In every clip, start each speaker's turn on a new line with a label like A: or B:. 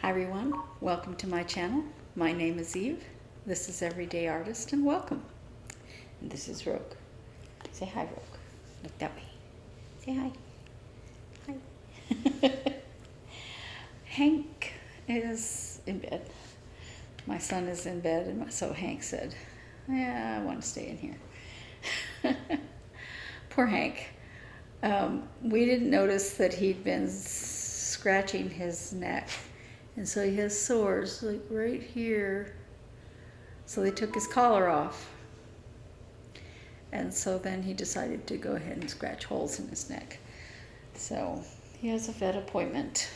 A: Hi everyone, welcome to my channel. My name is Eve. This is Everyday Artist and welcome. And this is Rogue. Say hi, Rogue. Look that way. Say hi. Hi. Hank is in bed. My son is in bed, and so Hank said, yeah, I want to stay in here. Poor Hank. We didn't notice that he'd been scratching his neck. And so he has sores like right here. So they took his collar off. And so then he decided to go ahead and scratch holes in his neck. So he has a vet appointment,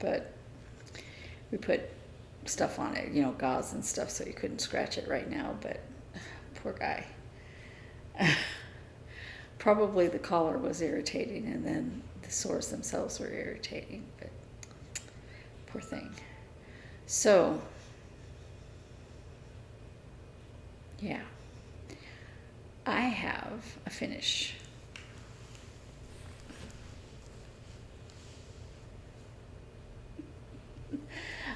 A: but we put stuff on it, gauze and stuff, so he couldn't scratch it right now, but poor guy. Probably the collar was irritating, and then the sores themselves were irritating, but poor thing. So, yeah, I have a finish.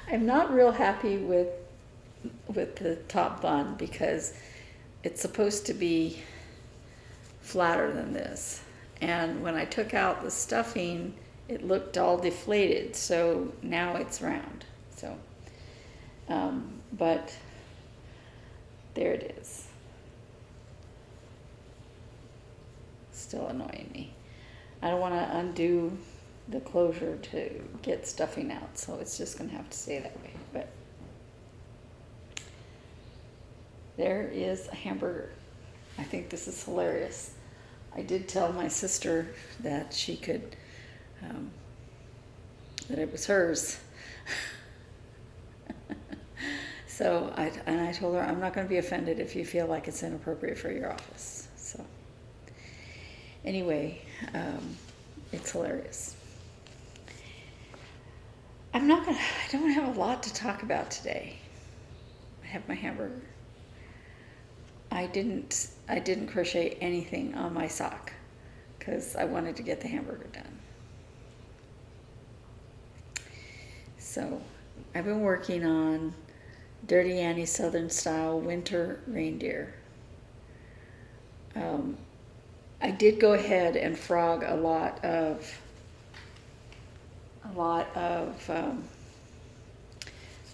A: I'm not real happy with the top bun because it's supposed to be flatter than this. And when I took out the stuffing, it looked all deflated, so now it's round. So, but there it is. Still annoying me. I don't want to undo the closure to get stuffing out, so it's just going to have to stay that way. But there is a hamburger. I think this is hilarious. I did tell my sister that she could, that it was hers. So I told her, I'm not going to be offended if you feel like it's inappropriate for your office. So anyway, it's hilarious. I don't have a lot to talk about today. I have my hamburger. I didn't crochet anything on my sock because I wanted to get the hamburger done. So I've been working on Dirty Annie Southern Style Winter Reindeer. I did go ahead and frog a lot of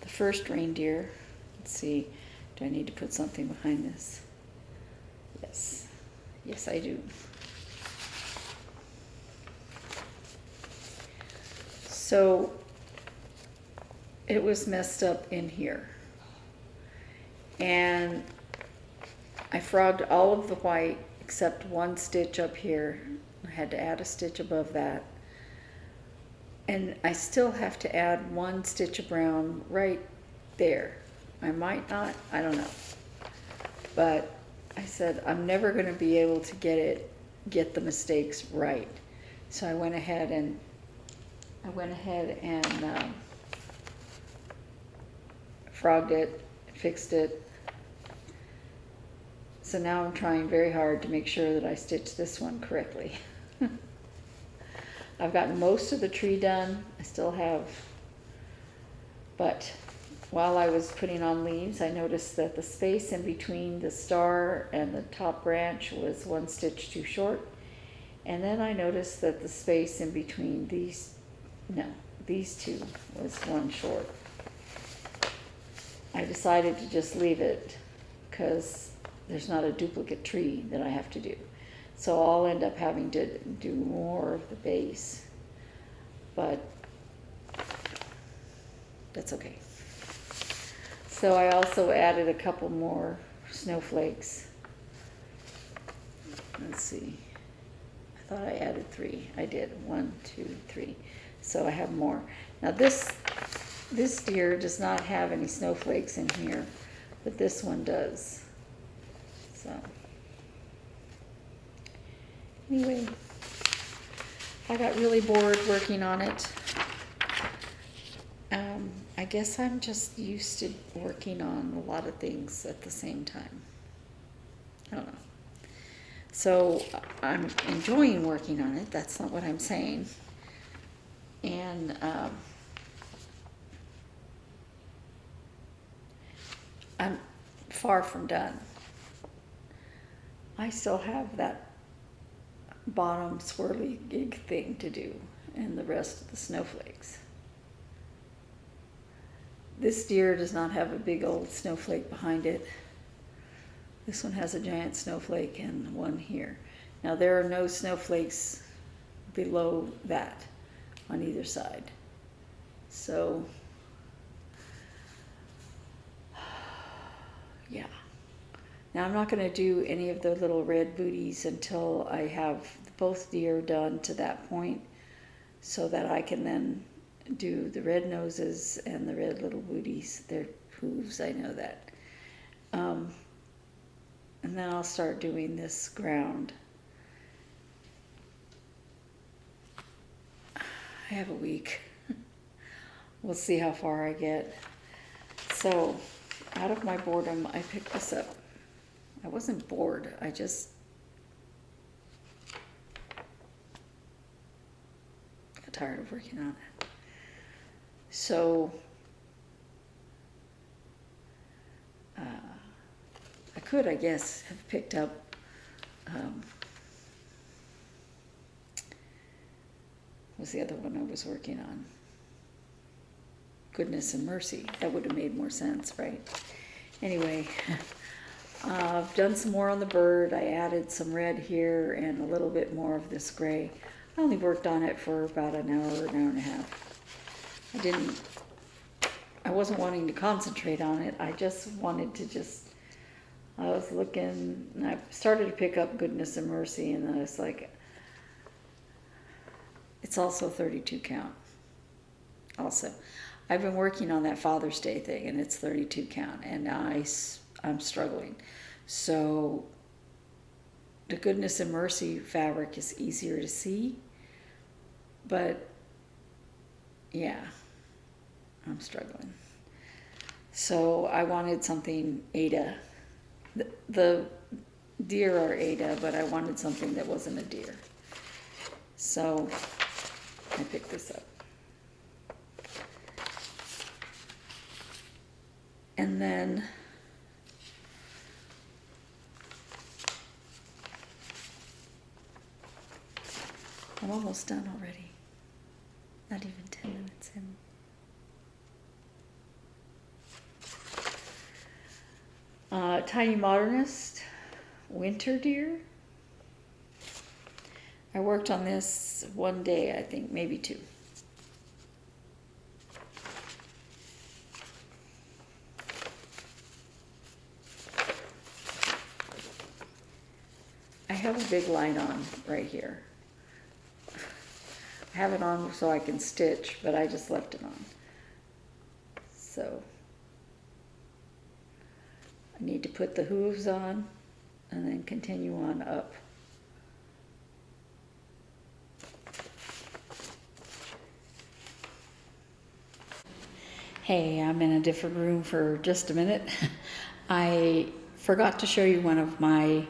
A: the first reindeer. Let's see, do I need to put something behind this? Yes I do. So it was messed up in here, and I frogged all of the white except one stitch up here. I had to add a stitch above that, and I still have to add one stitch of brown right there. I might not, I don't know, but I said I'm never going to be able to get the mistakes right. So I went ahead and frogged it, fixed it. So now I'm trying very hard to make sure that I stitch this one correctly. I've gotten most of the tree done. I still have, but while I was putting on leaves, I noticed that the space in between the star and the top branch was one stitch too short. And then I noticed that the space in between these two was one short. I decided to just leave it because there's not a duplicate tree that I have to do. So I'll end up having to do more of the base, but that's okay. So I also added a couple more snowflakes. Let's see. I thought I added 3. I did. 1, 2, 3. So I have more. Now this deer does not have any snowflakes in here, but this one does. So anyway, I got really bored working on it. I guess I'm just used to working on a lot of things at the same time. I don't know. So I'm enjoying working on it. That's not what I'm saying. And far from done. I still have that bottom swirly gig thing to do and the rest of the snowflakes. This deer does not have a big old snowflake behind it. This one has a giant snowflake and one here. Now there are no snowflakes below that on either side. So, yeah. Now I'm not going to do any of the little red booties until I have both deer done to that point, so that I can then do the red noses and the red little booties. They're hooves, I know that. And then I'll start doing this ground. I have a week. We'll see how far I get. So, out of my boredom, I picked this up. I wasn't bored, I just got tired of working on it. So, I could, I guess, have picked up what was the other one I was working on? Goodness and Mercy. That would have made more sense, right? Anyway, I've done some more on the bird. I added some red here and a little bit more of this gray. I only worked on it for about an hour and a half. I wasn't wanting to concentrate on it. I just wanted to I was looking, and I started to pick up Goodness and Mercy, and then I was like, it's also 32 count. Also, I've been working on that Father's Day thing, and it's 32 count, and I'm struggling. So the Goodness and Mercy fabric is easier to see, but yeah, I'm struggling. So I wanted something Ada. The deer are Ada, but I wanted something that wasn't a deer. So I picked this up. And then I'm almost done already. Not even 10 minutes in. Tiny Modernist, Winter Deer. I worked on this one day, I think, maybe two. I have a big line on right here. I have it on so I can stitch, but I just left it on. So I need to put the hooves on and then continue on up. Hey, I'm in a different room for just a minute. I forgot to show you one of my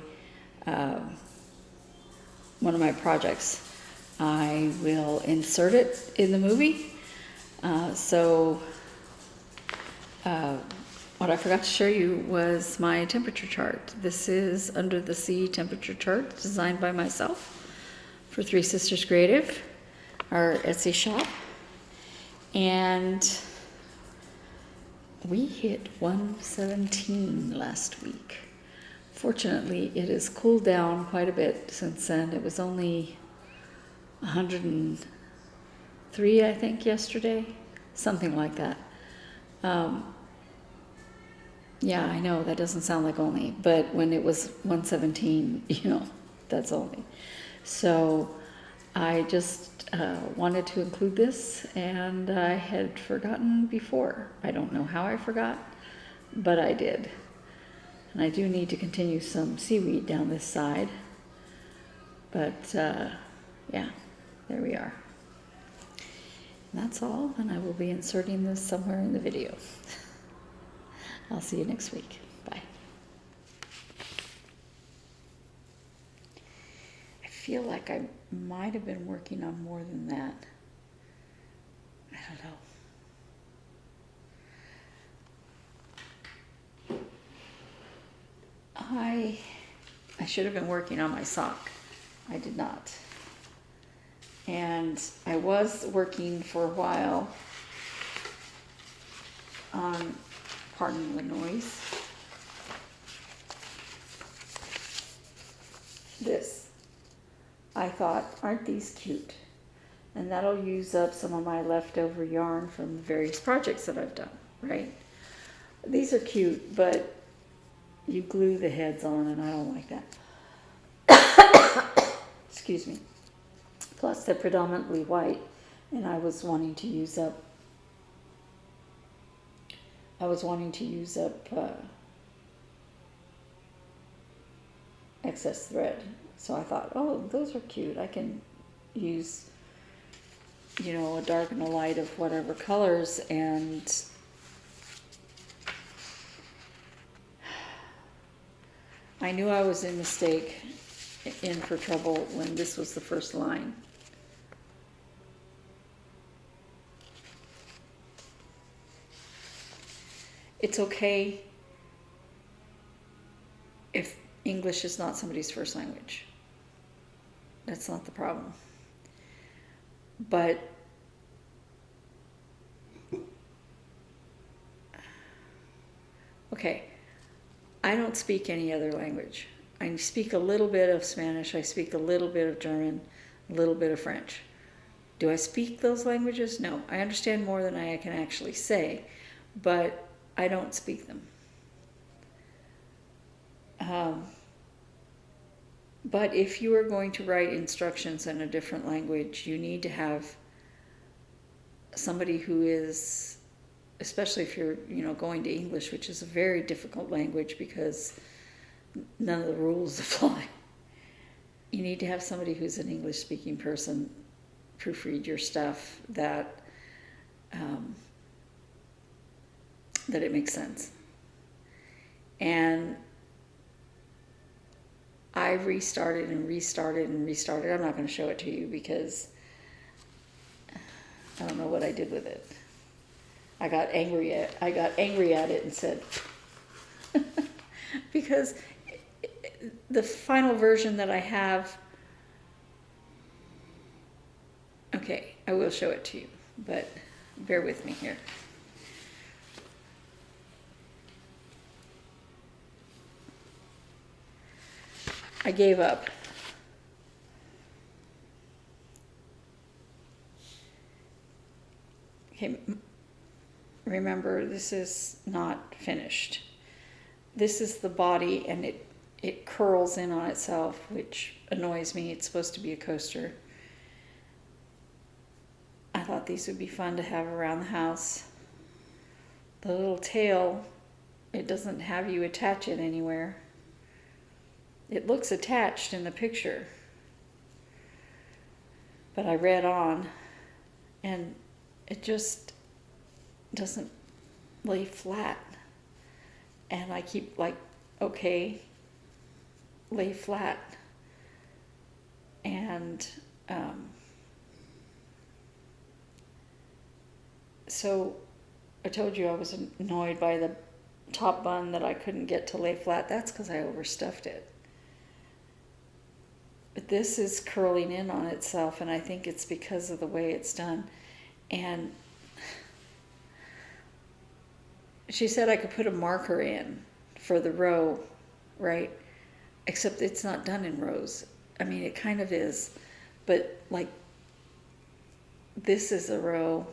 A: projects. I will insert it in the movie. What I forgot to show you was my temperature chart. This is Under the Sea temperature chart designed by myself for Three Sisters Creative, our Etsy shop. And we hit 117 last week. Fortunately, it has cooled down quite a bit since then. It was only 103, I think, yesterday, something like that. Yeah, I know that doesn't sound like only, but when it was 117, that's only. So I just wanted to include this, and I had forgotten before. I don't know how I forgot, but I did. And I do need to continue some seaweed down this side. But yeah, there we are. And that's all, and I will be inserting this somewhere in the video. I'll see you next week. Bye. I feel like I might have been working on more than that. I don't know. I should have been working on my sock. I did not. And I was working for a while on, pardon the noise, this. I thought, aren't these cute? And that'll use up some of my leftover yarn from the various projects that I've done, right? These are cute, but you glue the heads on and I don't like that. Excuse me. Plus they're predominantly white and I was wanting to use up excess thread. So I thought, oh, those are cute. I can use, you know, a dark and a light of whatever colors. And I knew I was in for trouble when this was the first line. It's okay if English is not somebody's first language. That's not the problem. But okay, I don't speak any other language. I speak a little bit of Spanish, I speak a little bit of German, a little bit of French. Do I speak those languages? No. I understand more than I can actually say, but I don't speak them. But if you are going to write instructions in a different language, you need to have somebody who is, especially if you're, you know, going to English, which is a very difficult language because none of the rules apply. You need to have somebody who's an English-speaking person proofread your stuff that it makes sense. And I restarted and restarted and restarted. I'm not going to show it to you because I don't know what I did with it. I got angry at it and said, because the final version that I have, okay, I will show it to you, but bear with me here. I gave up. Okay, remember, this is not finished. This is the body, and it curls in on itself, which annoys me. It's supposed to be a coaster. I thought these would be fun to have around the house. The little tail, it doesn't have you attach it anywhere. It looks attached in the picture, but I read on and it just doesn't lay flat. And I keep like, okay, lay flat. And so I told you I was annoyed by the top bun that I couldn't get to lay flat. That's because I overstuffed it. But this is curling in on itself, and I think it's because of the way it's done. And she said I could put a marker in for the row, right? Except it's not done in rows. I mean, it kind of is, but like this is a row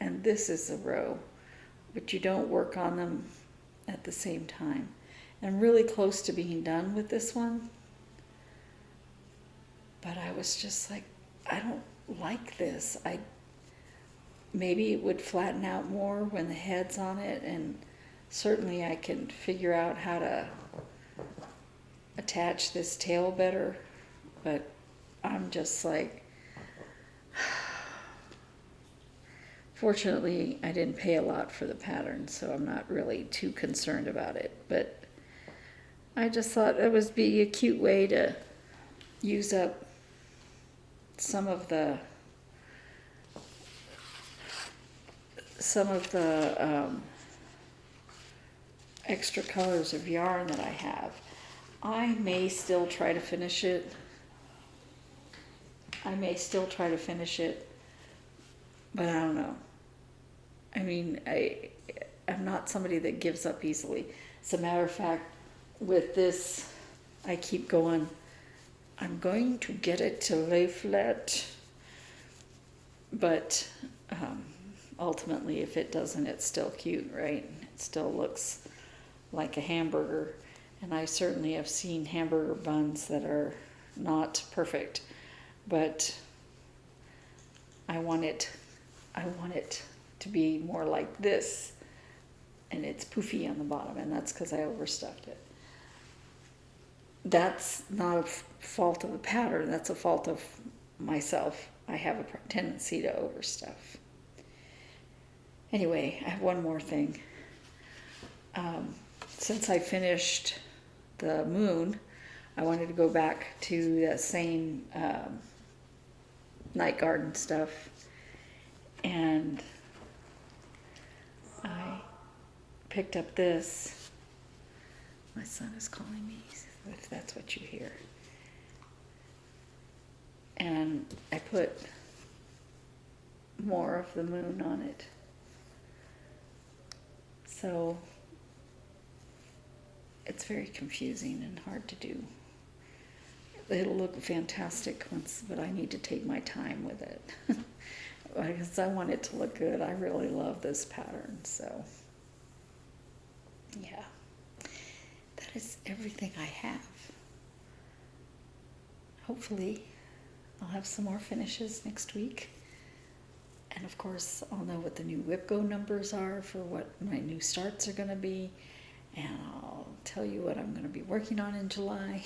A: and this is a row, but you don't work on them at the same time. And I'm really close to being done with this one. But I was just like, I don't like this. Maybe it would flatten out more when the head's on it, and certainly I can figure out how to attach this tail better, but I'm just like, fortunately I didn't pay a lot for the pattern, so I'm not really too concerned about it, but I just thought it would be a cute way to use up some of the extra colors of yarn that I have. I may still try to finish it. But I don't know. I mean, I'm not somebody that gives up easily. As a matter of fact, with this, I keep going, I'm going to get it to lay flat. But ultimately, if it doesn't, it's still cute, right? It still looks like a hamburger. And I certainly have seen hamburger buns that are not perfect. But I want it to be more like this, and it's poofy on the bottom, and that's because I overstuffed it. That's not a fault of the pattern, that's a fault of myself. I have a tendency to overstuff. Anyway, I have one more thing. Since I finished the moon, I wanted to go back to that same night garden stuff, and I picked up this. My son is calling me, if that's what you hear. And I put more of the moon on it. So it's very confusing and hard to do. It'll look fantastic once, but I need to take my time with it. Because I want it to look good. I really love this pattern, so yeah. That is everything I have. Hopefully, I'll have some more finishes next week. And of course, I'll know what the new WIPGO numbers are for what my new starts are going to be. And I'll tell you what I'm going to be working on in July.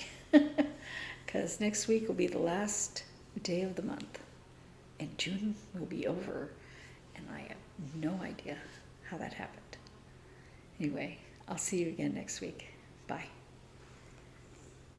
A: Because next week will be the last day of the month. And June will be over. And I have no idea how that happened. Anyway, I'll see you again next week. Bye.